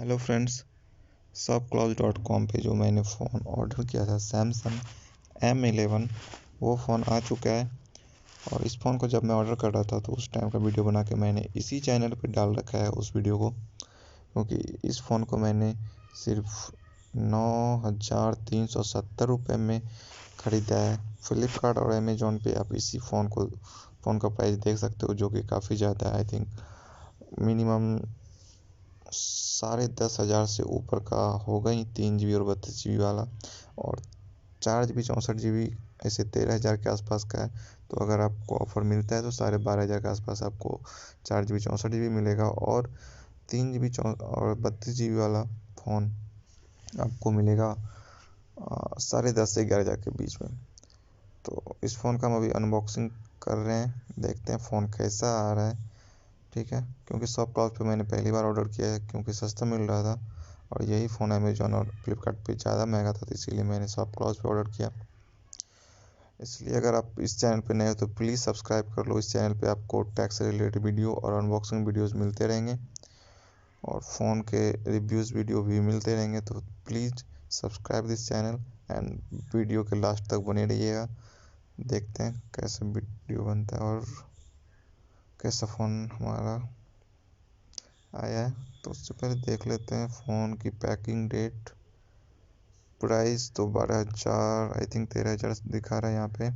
Hello friends, shopcluse.com पे जो मैंने फ़ोन ऑर्डर किया था सैमसंग M11 वो फ़ोन आ चुका है। और इस फ़ोन को जब मैं ऑर्डर कर रहा था तो उस टाइम का वीडियो बना के मैंने इसी चैनल पे डाल रखा है उस वीडियो को, क्योंकि इस फ़ोन को मैंने सिर्फ 9,370 रुपये में ख़रीदा है। फ्लिपकार्ट और अमेजोन पे आप इसी फ़ोन का प्राइस देख सकते हो, जो कि काफ़ी ज़्यादा है। आई थिंक मिनिमम 10,500 से ऊपर का होगा ही। 3 GB और 32 GB वाला, और 4 GB 64 GB ऐसे 13,000 के आसपास का है। तो अगर आपको ऑफ़र मिलता है तो 12,500 के आसपास आपको 4 GB 64 GB मिलेगा, और 3 GB और 32 GB वाला फ़ोन आपको मिलेगा 10,500 से 11,000 के बीच में। तो इस फ़ोन का हम अभी अनबॉक्सिंग कर रहे हैं, देखते हैं फ़ोन कैसा आ रहा है। ठीक है, क्योंकि शॉपक्लूज पे मैंने पहली बार ऑर्डर किया है, क्योंकि सस्ता मिल रहा था और यही फ़ोन अमेजोन और फ्लिपकार्ट पे ज़्यादा महंगा था, तो इसीलिए मैंने शॉपक्लूज पे ऑर्डर किया। इसलिए अगर आप इस चैनल पे नए हो तो प्लीज़ सब्सक्राइब कर लो। इस चैनल पे आपको टैक्स से रिलेटेड वीडियो और अनबॉक्सिंग वीडियोज़ मिलते रहेंगे, और फ़ोन के रिव्यूज़ वीडियो भी मिलते रहेंगे। तो please subscribe this channel and video के लास्ट तक बने रहिएगा। देखते हैं कैसे वीडियो बनता है और कैसा फ़ोन हमारा आया है। तो उससे पहले देख लेते हैं फ़ोन की पैकिंग डेट। प्राइस तो 12,000 आई थिंक 13,000 दिखा रहा है यहाँ पे।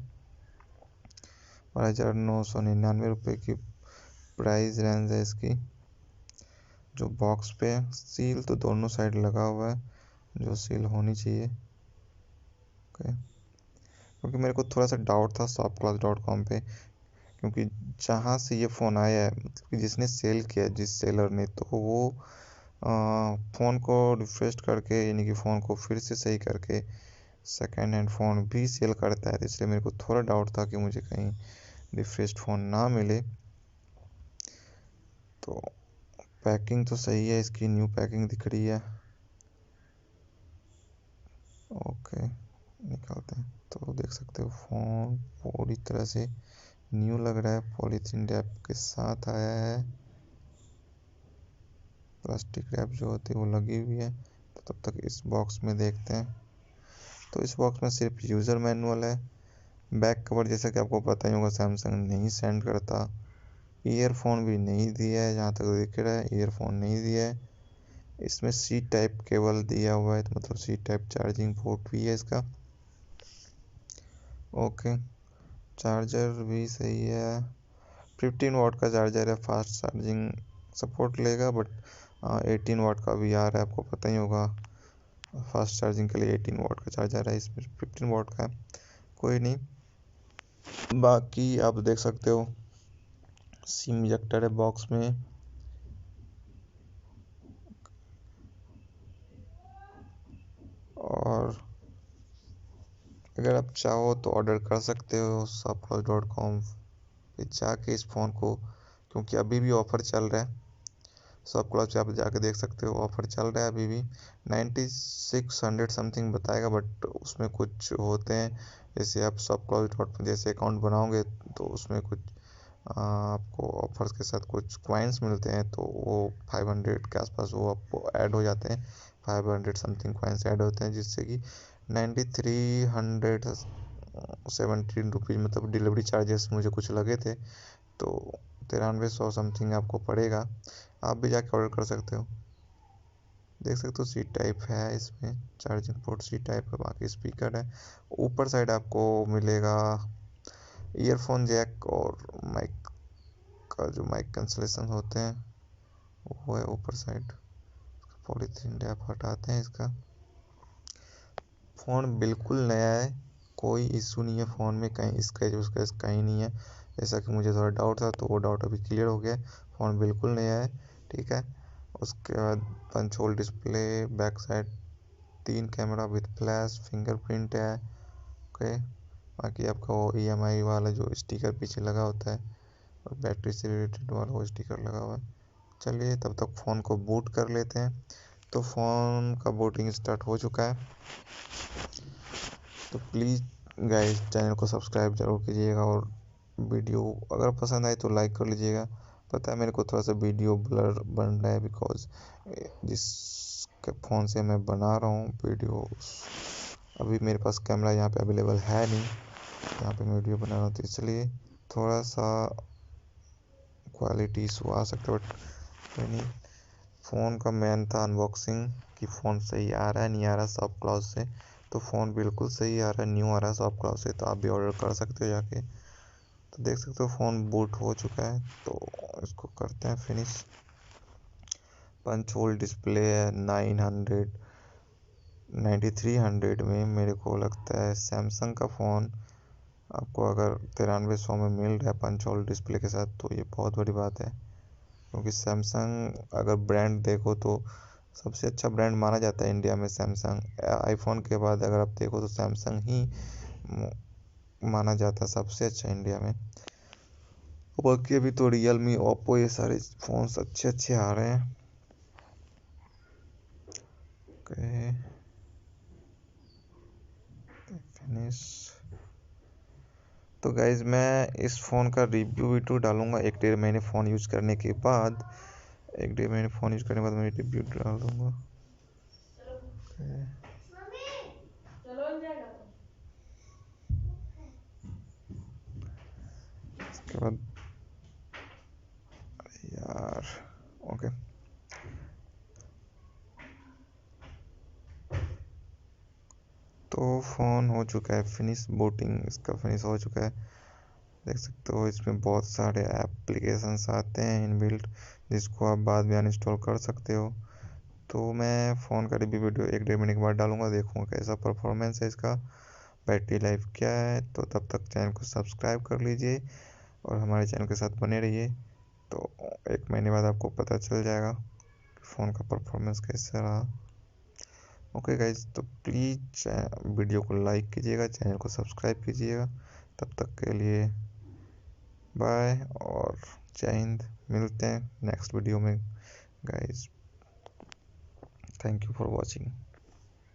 12,999 रुपये की प्राइस रेंज है इसकी। जो बॉक्स पे सील तो दोनों साइड लगा हुआ है, जो सील होनी चाहिए। ओके, क्योंकि मेरे को थोड़ा सा डाउट था shopcluse.com पे, क्योंकि जहाँ से ये फ़ोन आया है, मतलब कि जिसने सेल किया, जिस सेलर ने, तो वो फ़ोन को रिफ्रेश करके, यानी कि फ़ोन को फिर से सही करके सेकेंड हैंड फ़ोन भी सेल करता है। तो इसलिए मेरे को थोड़ा डाउट था कि मुझे कहीं रिफ्रेश्ड फ़ोन ना मिले। तो पैकिंग तो सही है, इसकी न्यू पैकिंग दिख रही है। ओके, निकालते हैं तो देख सकते हो फ़ोन पूरी तरह से न्यू लग रहा है। पॉलीथीन रैप के साथ आया है, प्लास्टिक रैप जो होती है वो लगी हुई है। तो तब तक इस बॉक्स में देखते हैं। तो इस बॉक्स में सिर्फ यूज़र मैनुअल है। बैक कवर जैसा कि आपको पता ही होगा सैमसंग नहीं सेंड करता। ईयरफोन भी नहीं दिया है, जहाँ तक दिख रहा है ईयरफोन नहीं दिया है। इसमें सी टाइप केबल दिया हुआ है, तो मतलब सी टाइप चार्जिंग पोर्ट भी है इसका। ओके, चार्जर भी सही है। 15 वाट का चार्जर है, फास्ट चार्जिंग सपोर्ट लेगा, बट 18 वाट का भी आ रहा है, आपको पता ही होगा। फास्ट चार्जिंग के लिए 18 वाट का चार्जर है, इसमें 15 वाट का है। कोई नहीं, बाकी आप देख सकते हो सिम इजेक्टर है बॉक्स में। और अगर आप चाहो तो ऑर्डर कर सकते हो shopcluse.com पे जाके इस फ़ोन को, क्योंकि अभी भी ऑफ़र चल रहा है। शॉपक्लूज पे आप जाके देख सकते हो, ऑफ़र चल रहा है अभी भी। 9600 समथिंग बताएगा, बट उसमें कुछ होते हैं, जैसे आप shopcluse.com जैसे अकाउंट बनाओगे तो उसमें कुछ आपको ऑफर्स के साथ कुछ कॉइन्स मिलते हैं, तो वो 500 के आसपास वो आपको ऐड हो जाते हैं। 500 समथिंग कॉइन्स ऐड होते हैं, जिससे कि 9,317 रुपीज़, मतलब डिलीवरी चार्जेस मुझे कुछ लगे थे, तो 9300 समथिंग आपको पड़ेगा। आप भी जाके ऑर्डर कर सकते हो। देख सकते हो सी टाइप है इसमें, चार्जिंग पोर्ट सी टाइप है, बाकी स्पीकर है। ऊपर साइड आपको मिलेगा ईयरफोन जैक, और माइक का जो माइक कैंसलेशन होते हैं वो है ऊपर साइड। पॉलीथीन रैप हटाते हैं इसका। फ़ोन बिल्कुल नया है, कोई इशू नहीं है फ़ोन में, कहीं स्क्रैच कहीं नहीं है। जैसा कि मुझे थोड़ा डाउट था, तो वो डाउट अभी क्लियर हो गया। फ़ोन बिल्कुल नया है, ठीक है। उसके बाद punch hole display, back side 3 camera with flash, fingerprint है। ओके, बाकी आपका वो EMI वाला जो स्टिकर पीछे लगा होता है, और बैटरी से रिलेटेड वाला वो स्टिकर लगा हुआ है। चलिए तब तक फ़ोन को बूट कर लेते हैं। तो फ़ोन का बूटिंग स्टार्ट हो चुका है। तो प्लीज़ गाइस चैनल को सब्सक्राइब ज़रूर कीजिएगा, और वीडियो अगर पसंद आए तो लाइक कर लीजिएगा। पता है मेरे को थोड़ा सा वीडियो ब्लर बन रहा है, बिकॉज जिस फ़ोन से मैं बना रहा हूँ वीडियो, अभी मेरे पास कैमरा यहाँ पे अवेलेबल है नहीं यहाँ पे मैं वीडियो बना रहा हूँ, तो इसलिए थोड़ा सा क्वालिटी इशू आ सकता है। बट नहीं, फ़ोन का मेन था अनबॉक्सिंग कि फ़ोन सही आ रहा है नहीं आ रहा शॉप क्लाउज से। तो फ़ोन बिल्कुल सही आ रहा है, न्यू आ रहा है शॉप क्लाउज से, तो आप भी ऑर्डर कर सकते हो जाके। तो देख सकते हो फ़ोन बूट हो चुका है, तो इसको करते हैं फिनिश। पंच होल डिस्प्ले है 9300 में, मेरे को लगता है सैमसंग का फ़ोन आपको अगर 9300 में मिल रहा है पंच होल डिस्प्ले के साथ, तो ये बहुत बड़ी बात है। क्योंकि सैमसंग अगर ब्रांड देखो तो सबसे अच्छा ब्रांड माना जाता है इंडिया में सैमसंग। आईफोन के बाद अगर आप देखो तो सैमसंग ही माना जाता है सबसे अच्छा इंडिया में। बाकी अभी तो रियलमी, ओप्पो, ये सारे फ़ोन्स अच्छे अच्छे आ रहे हैं। Okay finish. तो गाइज मैं इस फ़ोन का रिव्यू वीडियो डालूंगा 1-1.5 महीने फ़ोन यूज़ करने के बाद। 1-1.5 महीने फ़ोन यूज़ करने के बाद मैं रिव्यू डाल दूंगा। इसके बाद यार ओके, तो फ़ोन हो चुका है फिनिश, बूटिंग इसका फिनिश हो चुका है। देख सकते हो इसमें बहुत सारे एप्लीकेशंस आते हैं इनबिल्ट, जिसको आप बाद में अनइंस्टॉल कर सकते हो। तो मैं फ़ोन का रिव्यू वीडियो 1-1.5 महीने के बाद डालूंगा, देखूँगा कैसा परफॉर्मेंस है इसका, बैटरी लाइफ क्या है। तो तब तक चैनल को सब्सक्राइब कर लीजिए और हमारे चैनल के साथ बने रहिए। तो 1 महीने बाद आपको पता चल जाएगा कि फ़ोन का परफॉर्मेंस कैसा रहा। ओके गाइज, तो प्लीज़ वीडियो को लाइक कीजिएगा, चैनल को सब्सक्राइब कीजिएगा। तब तक के लिए बाय और जय हिंद। मिलते हैं नेक्स्ट वीडियो में guys. Thank you for watching.